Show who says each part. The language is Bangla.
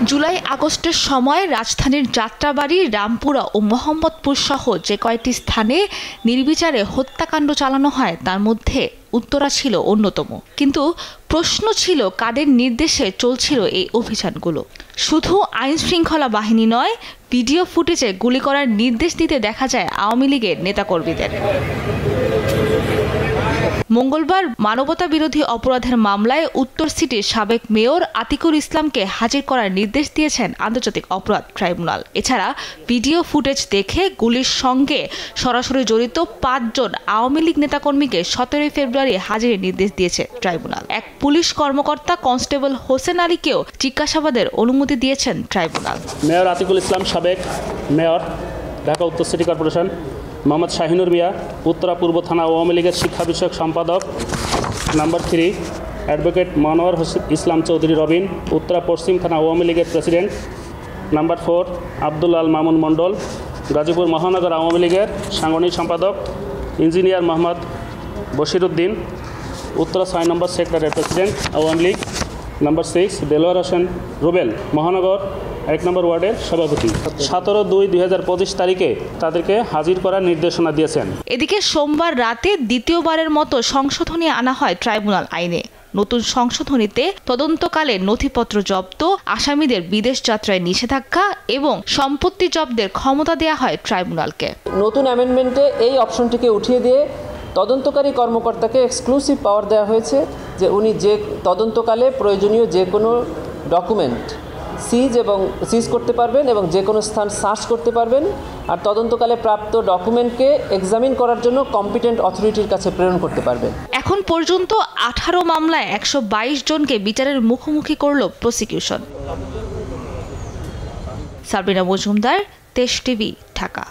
Speaker 1: জুলাই আগস্টের সময় রাজধানীর যাত্রাবাড়ি, রামপুরা ও মোহাম্মদপুর সহ যে কয়েকটি স্থানে নির্বিচারে হত্যাকাণ্ড চালানো হয় তার মধ্যে উত্তরা ছিল অন্যতম। কিন্তু প্রশ্ন ছিল কাদের নির্দেশে চলছিল এই অভিযানগুলো। শুধু আইন শৃঙ্খলা বাহিনী নয়, ভিডিও ফুটেজে গুলি করার নির্দেশ দিতে দেখা যায় আওয়ামী লীগের নেতাকর্মীদের। মঙ্গলবার মানবতা বিরোধী অপরাধের মামলায় উত্তর সিটির সাবেক মেয়র আতিকুল ইসলামকে হাজির করার নির্দেশ দিয়েছেন আন্তর্জাতিক অপরাধ ট্রাইব্যুনাল। এছাড়া ভিডিও ফুটেজ দেখে গুলির সঙ্গে সরাসরি জড়িত ৫ জন আওয়ামী লীগ নেতাকর্মীকে ১৭ ফেব্রুয়ারি হাজিরের নির্দেশ দিয়েছে ট্রাইব্যুনাল। এক পুলিশ কর্মকর্তা কনস্টেবল হোসেন আলীকেও জিজ্ঞাসাবাদের অনুমতি দিয়েছেন ট্রাইব্যুনাল।
Speaker 2: মেয়র আতিকুল ইসলাম, সাবেক মেয়র, ঢাকা উত্তর সিটি কর্পোরেশন। মোহাম্মদ শাহিনুর মিয়া, উত্তরা পূর্ব থানা আওয়ামী লীগের শিক্ষা বিষয়ক সম্পাদক। নাম্বার 3, অ্যাডভোকেট মনোয়ার ইসলাম চৌধুরী রবিন, উত্তরা পশ্চিম থানা আওয়ামী লীগের প্রেসিডেন্ট। নাম্বার 4, আব্দুল আল মামুন মণ্ডল, গাজীপুর মহানগর আওয়ামী লীগের সাংগঠনিক সম্পাদক। ইঞ্জিনিয়ার মোহাম্মদ বশিরউদ্দিন, উত্তরা 6 নম্বর সেক্টরের প্রেসিডেন্ট আওয়ামী লীগ। নাম্বার 6, দেলোয়ার হোসেন রুবেল, মহানগর 1 নম্বর ওয়ার্ডের সভাপতি। 17/2/2025 তারিখে তাদেরকে হাজির করার নির্দেশনা দিয়েছেন।
Speaker 1: এদিকে সোমবার রাতে দ্বিতীয়বারের মতো সংশোধনী আনা হয় ট্রাইব্যুনাল আইনে। নতুন সংশোধনীতে তদন্তকালে নথিপত্র জব্দ, আসামিদের বিদেশ যাত্রায় নিষেধাজ্ঞা এবং সম্পত্তি জব্দের ক্ষমতা দেয়া হয় ট্রাইব্যুনালকে।
Speaker 3: নতুন অ্যামেন্ডমেন্টে এই অপশনটিকে উঠিয়ে দিয়ে তদন্তকারী কর্মকর্তাকে এক্সক্লুসিভ পাওয়ার দেওয়া হয়েছে যে উনি যে তদন্তকালে প্রয়োজনীয় যে কোনো ডকুমেন্ট সিজ করতে পারবেন এবং যে কোনো স্থান সার্চ করতে পারবেন, আর তদন্তকালে প্রাপ্ত ডকুমেন্টকে এক্সামিন করার জন্য কম্পিটেন্ট অথরিটির কাছে প্রেরণ করতে পারবেন।
Speaker 1: এখন পর্যন্ত 18 মামলায় 122 জনকে বিচারের মুখোমুখি করল প্রসিকিউশন। সাবরিনা মজুমদার, দেশ টিভি, ঢাকা।